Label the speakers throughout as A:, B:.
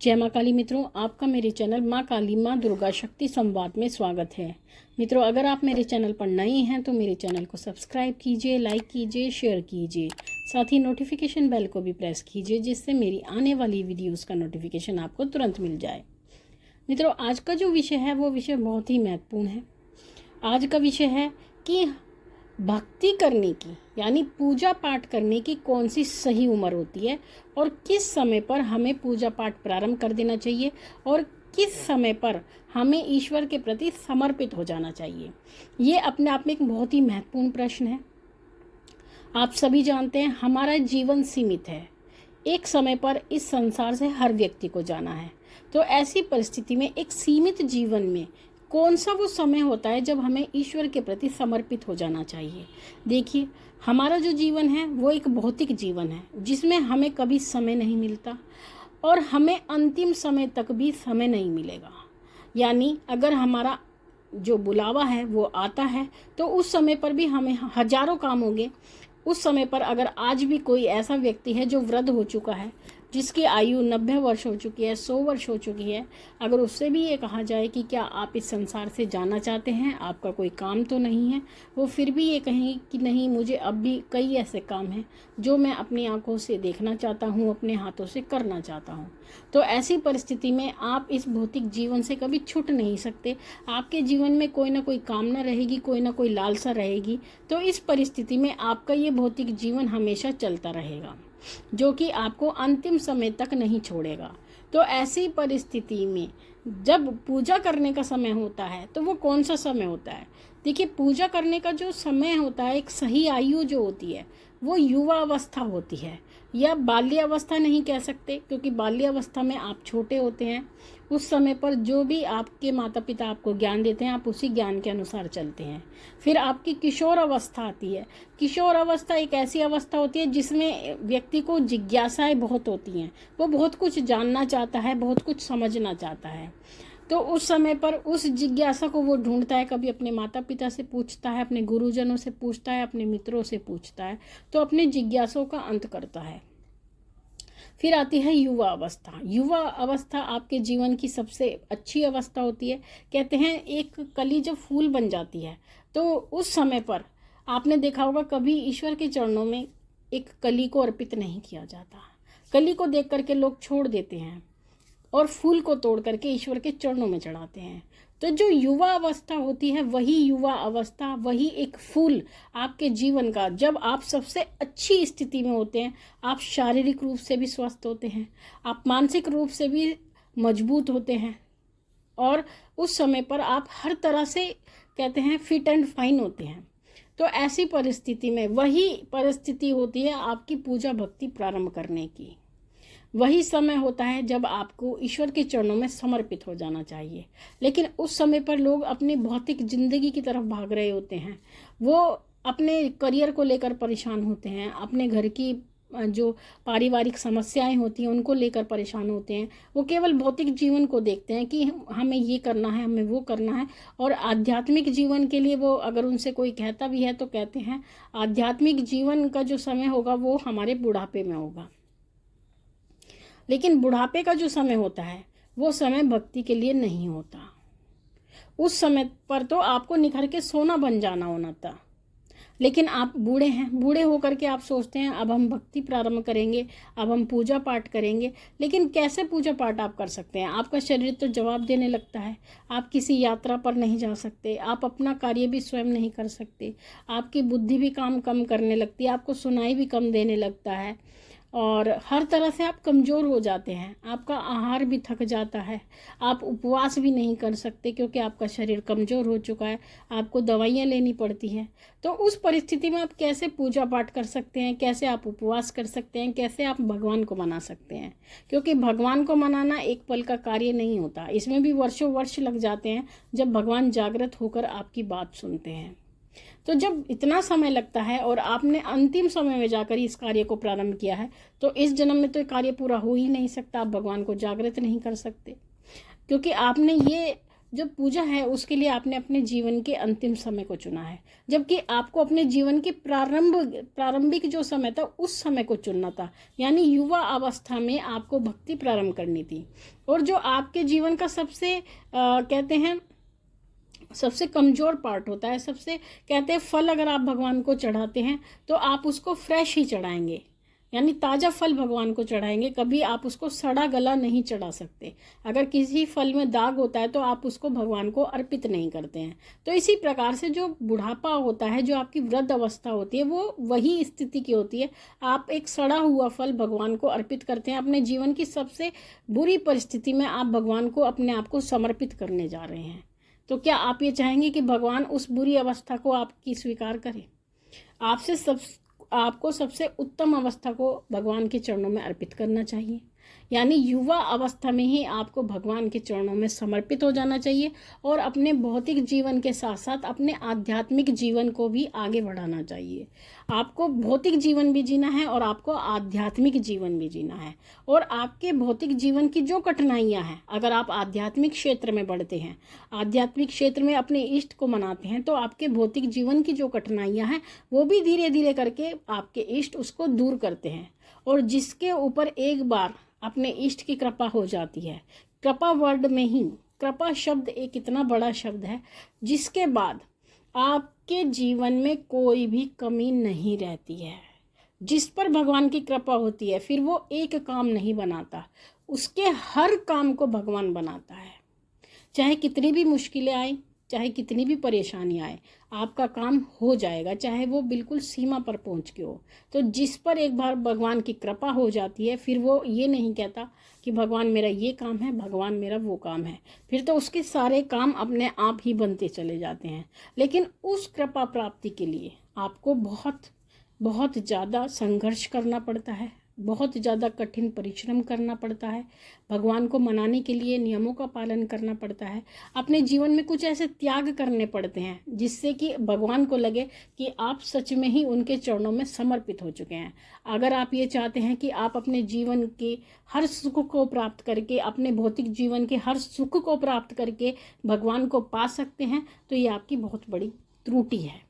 A: जय माँ काली मित्रों, आपका मेरे चैनल माँ काली माँ दुर्गा शक्ति संवाद में स्वागत है। मित्रों, अगर आप मेरे चैनल पर नए हैं तो मेरे चैनल को सब्सक्राइब कीजिए, लाइक कीजिए, शेयर कीजिए, साथ ही नोटिफिकेशन बेल को भी प्रेस कीजिए जिससे मेरी आने वाली वीडियोस का नोटिफिकेशन आपको तुरंत मिल जाए। मित्रों, आज का जो विषय है वो विषय बहुत ही महत्वपूर्ण है। आज का विषय है कि भक्ति करने की यानी पूजा पाठ करने की कौन सी सही उम्र होती है और किस समय पर हमें पूजा पाठ प्रारंभ कर देना चाहिए और किस समय पर हमें ईश्वर के प्रति समर्पित हो जाना चाहिए। ये अपने आप में एक बहुत ही महत्वपूर्ण प्रश्न है। आप सभी जानते हैं हमारा जीवन सीमित है। एक समय पर इस संसार से हर व्यक्ति को जाना है। तो ऐसी परिस्थिति में एक सीमित जीवन में कौन सा वो समय होता है जब हमें ईश्वर के प्रति समर्पित हो जाना चाहिए। देखिए, हमारा जो जीवन है वो एक भौतिक जीवन है जिसमें हमें कभी समय नहीं मिलता और हमें अंतिम समय तक भी समय नहीं मिलेगा। यानी अगर हमारा जो बुलावा है वो आता है तो उस समय पर भी हमें हजारों काम होंगे। उस समय पर अगर आज भी कोई ऐसा व्यक्ति है जो वृद्ध हो चुका है, जिसकी आयु 90 वर्ष हो चुकी है, 100 वर्ष हो चुकी है, अगर उससे भी ये कहा जाए कि क्या आप इस संसार से जाना चाहते हैं, आपका कोई काम तो नहीं है, वो फिर भी ये कहें कि नहीं, मुझे अब भी कई ऐसे काम हैं जो मैं अपनी आंखों से देखना चाहता हूँ, अपने हाथों से करना चाहता हूँ। तो ऐसी परिस्थिति में आप इस भौतिक जीवन से कभी छूट नहीं सकते। आपके जीवन में कोई ना कोई कामना रहेगी, कोई ना कोई लालसा रहेगी। तो इस परिस्थिति में आपका ये भौतिक जीवन हमेशा चलता रहेगा जो कि आपको अंतिम समय तक नहीं छोड़ेगा। तो ऐसी परिस्थिति में जब पूजा करने का समय होता है तो वो कौन सा समय होता है? देखिए, पूजा करने का जो समय होता है, एक सही आयु जो होती है वो युवा अवस्था होती है, या बाल्यावस्था नहीं कह सकते क्योंकि बाल्यावस्था में आप छोटे होते हैं। उस समय पर जो भी आपके माता पिता आपको ज्ञान देते हैं आप उसी ज्ञान के अनुसार चलते हैं। फिर आपकी किशोर अवस्था आती है। किशोर अवस्था एक ऐसी अवस्था होती है जिसमें व्यक्ति को जिज्ञासाएं बहुत होती हैं, वो बहुत कुछ जानना चाहता है, बहुत कुछ समझना चाहता है। तो उस समय पर उस जिज्ञासा को वो ढूंढता है, कभी अपने माता पिता से पूछता है, अपने गुरुजनों से पूछता है, अपने मित्रों से पूछता है, तो अपने जिज्ञासाओं का अंत करता है। फिर आती है युवा अवस्था। युवा अवस्था आपके जीवन की सबसे अच्छी अवस्था होती है। कहते हैं एक कली जब फूल बन जाती है तो उस समय पर आपने देखा होगा कभी ईश्वर के चरणों में एक कली को अर्पित नहीं किया जाता। कली को देख करके लोग छोड़ देते हैं और फूल को तोड़ करके ईश्वर के चरणों में चढ़ाते हैं। तो जो युवा अवस्था होती है वही युवा अवस्था, वही एक फूल आपके जीवन का, जब आप सबसे अच्छी स्थिति में होते हैं। आप शारीरिक रूप से भी स्वस्थ होते हैं, आप मानसिक रूप से भी मजबूत होते हैं और उस समय पर आप हर तरह से कहते हैं फिट एंड फाइन होते हैं। तो ऐसी परिस्थिति में वही परिस्थिति होती है आपकी पूजा भक्ति प्रारंभ करने की। वही समय होता है जब आपको ईश्वर के चरणों में समर्पित हो जाना चाहिए। लेकिन उस समय पर लोग अपनी भौतिक जिंदगी की तरफ भाग रहे होते हैं। वो अपने करियर को लेकर परेशान होते हैं, अपने घर की जो पारिवारिक समस्याएं होती हैं उनको लेकर परेशान होते हैं। वो केवल भौतिक जीवन को देखते हैं कि हमें ये करना है, हमें वो करना है। और आध्यात्मिक जीवन के लिए वो अगर उनसे कोई कहता भी है तो कहते हैं आध्यात्मिक जीवन का जो समय होगा वो हमारे बुढ़ापे में होगा। लेकिन बुढ़ापे का जो समय होता है वो समय भक्ति के लिए नहीं होता। उस समय पर तो आपको निखर के सोना बन जाना होना था। लेकिन आप बूढ़े हैं, बूढ़े होकर के आप सोचते हैं अब हम भक्ति प्रारंभ करेंगे, अब हम पूजा पाठ करेंगे। लेकिन कैसे पूजा पाठ आप कर सकते हैं? आपका शरीर तो जवाब देने लगता है। आप किसी यात्रा पर नहीं जा सकते, आप अपना कार्य भी स्वयं नहीं कर सकते, आपकी बुद्धि भी काम कम करने लगती है, आपको सुनाई भी कम देने लगता है और हर तरह से आप कमज़ोर हो जाते हैं। आपका आहार भी थक जाता है, आप उपवास भी नहीं कर सकते क्योंकि आपका शरीर कमज़ोर हो चुका है, आपको दवाइयाँ लेनी पड़ती हैं। तो उस परिस्थिति में आप कैसे पूजा पाठ कर सकते हैं, कैसे आप उपवास कर सकते हैं, कैसे आप भगवान को मना सकते हैं? क्योंकि भगवान को मनाना एक पल का कार्य नहीं होता, इसमें भी वर्षों वर्ष लग जाते हैं जब भगवान जागृत होकर आपकी बात सुनते हैं। तो जब इतना समय लगता है और आपने अंतिम समय में जाकर इस कार्य को प्रारंभ किया है तो इस जन्म में तो ये कार्य पूरा हो ही नहीं सकता। आप भगवान को जागृत नहीं कर सकते क्योंकि आपने ये जो पूजा है उसके लिए आपने अपने जीवन के अंतिम समय को चुना है, जबकि आपको अपने जीवन के प्रारंभिक जो समय था उस समय को चुनना था। यानी युवा अवस्था में आपको भक्ति प्रारंभ करनी थी। और जो आपके जीवन का सबसे कहते हैं सबसे कमज़ोर पार्ट होता है, सबसे कहते हैं फल अगर आप भगवान को चढ़ाते हैं तो आप उसको फ्रेश ही चढ़ाएंगे, यानी ताज़ा फल भगवान को चढ़ाएंगे। कभी आप उसको सड़ा गला नहीं चढ़ा सकते। अगर किसी फल में दाग होता है तो आप उसको भगवान को अर्पित नहीं करते हैं। तो इसी प्रकार से जो बुढ़ापा होता है, जो आपकी वृद्ध अवस्था होती है, वो वही स्थिति की होती है। आप एक सड़ा हुआ फल भगवान को अर्पित करते हैं। अपने जीवन की सबसे बुरी परिस्थिति में आप भगवान को अपने आप को समर्पित करने जा रहे हैं। तो क्या आप ये चाहेंगे कि भगवान उस बुरी अवस्था को आपकी स्वीकार करें? आपको सबसे उत्तम अवस्था को भगवान के चरणों में अर्पित करना चाहिए। यानी युवा अवस्था में ही आपको भगवान के चरणों में समर्पित हो जाना चाहिए और अपने भौतिक जीवन के साथ साथ अपने आध्यात्मिक जीवन को भी आगे बढ़ाना चाहिए। आपको भौतिक जीवन भी जीना है और आपको आध्यात्मिक जीवन भी जीना है। और आपके भौतिक जीवन की जो कठिनाइयाँ हैं, अगर आप आध्यात्मिक क्षेत्र में बढ़ते हैं, आध्यात्मिक क्षेत्र में अपने इष्ट को मनाते हैं, तो आपके भौतिक जीवन की जो कठिनाइयाँ हैं वो भी धीरे धीरे करके आपके इष्ट उसको दूर करते हैं। और जिसके ऊपर एक बार अपने इष्ट की कृपा हो जाती है, कृपा वर्ड में ही कृपा शब्द एक इतना बड़ा शब्द है जिसके बाद आपके जीवन में कोई भी कमी नहीं रहती है। जिस पर भगवान की कृपा होती है फिर वो एक काम नहीं बनाता, उसके हर काम को भगवान बनाता है। चाहे कितनी भी मुश्किलें आए, चाहे कितनी भी परेशानी आए, आपका काम हो जाएगा, चाहे वो बिल्कुल सीमा पर पहुंच के हो। तो जिस पर एक बार भगवान की कृपा हो जाती है फिर वो ये नहीं कहता कि भगवान मेरा ये काम है, भगवान मेरा वो काम है। फिर तो उसके सारे काम अपने आप ही बनते चले जाते हैं। लेकिन उस कृपा प्राप्ति के लिए आपको बहुत बहुत ज़्यादा संघर्ष करना पड़ता है, बहुत ज़्यादा कठिन परिश्रम करना पड़ता है। भगवान को मनाने के लिए नियमों का पालन करना पड़ता है। अपने जीवन में कुछ ऐसे त्याग करने पड़ते हैं जिससे कि भगवान को लगे कि आप सच में ही उनके चरणों में समर्पित हो चुके हैं। अगर आप ये चाहते हैं कि आप अपने जीवन के हर सुख को प्राप्त करके, अपने भौतिक जीवन के हर सुख को प्राप्त करके भगवान को पा सकते हैं, तो ये आपकी बहुत बड़ी त्रुटि है।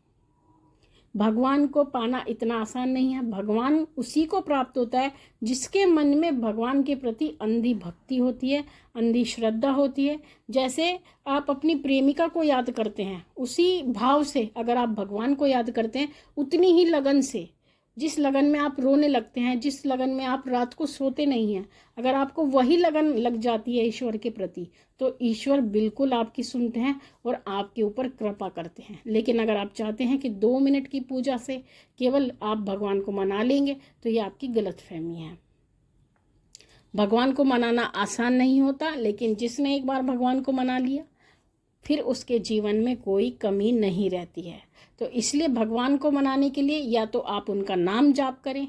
A: भगवान को पाना इतना आसान नहीं है। भगवान उसी को प्राप्त होता है जिसके मन में भगवान के प्रति अंधी भक्ति होती है, अंधी श्रद्धा होती है। जैसे आप अपनी प्रेमिका को याद करते हैं, उसी भाव से अगर आप भगवान को याद करते हैं, उतनी ही लगन से, जिस लगन में आप रोने लगते हैं, जिस लगन में आप रात को सोते नहीं हैं, अगर आपको वही लगन लग जाती है ईश्वर के प्रति, तो ईश्वर बिल्कुल आपकी सुनते हैं और आपके ऊपर कृपा करते हैं। लेकिन अगर आप चाहते हैं कि 2 मिनट की पूजा से केवल आप भगवान को मना लेंगे, तो ये आपकी गलतफहमी है। भगवान को मनाना आसान नहीं होता, लेकिन जिसने एक बार भगवान को मना लिया फिर उसके जीवन में कोई कमी नहीं रहती है। तो इसलिए भगवान को मनाने के लिए या तो आप उनका नाम जाप करें,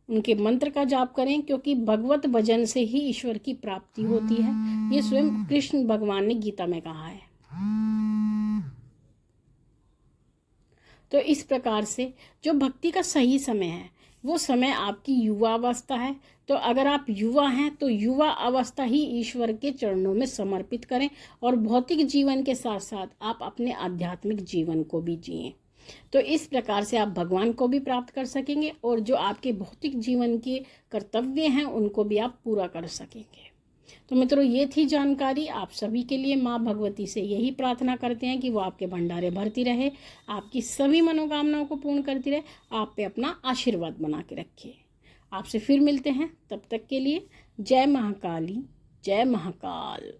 A: उनके मंत्र का जाप करें, क्योंकि भगवत भजन से ही ईश्वर की प्राप्ति होती है। ये स्वयं कृष्ण भगवान ने गीता में कहा है। तो इस प्रकार से जो भक्ति का सही समय है वो समय आपकी युवा अवस्था है। तो अगर आप युवा हैं तो युवा अवस्था ही ईश्वर के चरणों में समर्पित करें और भौतिक जीवन के साथ साथ आप अपने आध्यात्मिक जीवन को भी जिएं। तो इस प्रकार से आप भगवान को भी प्राप्त कर सकेंगे और जो आपके भौतिक जीवन के कर्तव्य हैं उनको भी आप पूरा कर सकेंगे। तो मित्रों, ये थी जानकारी आप सभी के लिए। माँ भगवती से यही प्रार्थना करते हैं कि वो आपके भंडारे भरती रहे, आपकी सभी मनोकामनाओं को पूर्ण करती रहे, आप पे अपना आशीर्वाद बना के रखे। आपसे फिर मिलते हैं, तब तक के लिए जय महाकाली, जय महाकाल।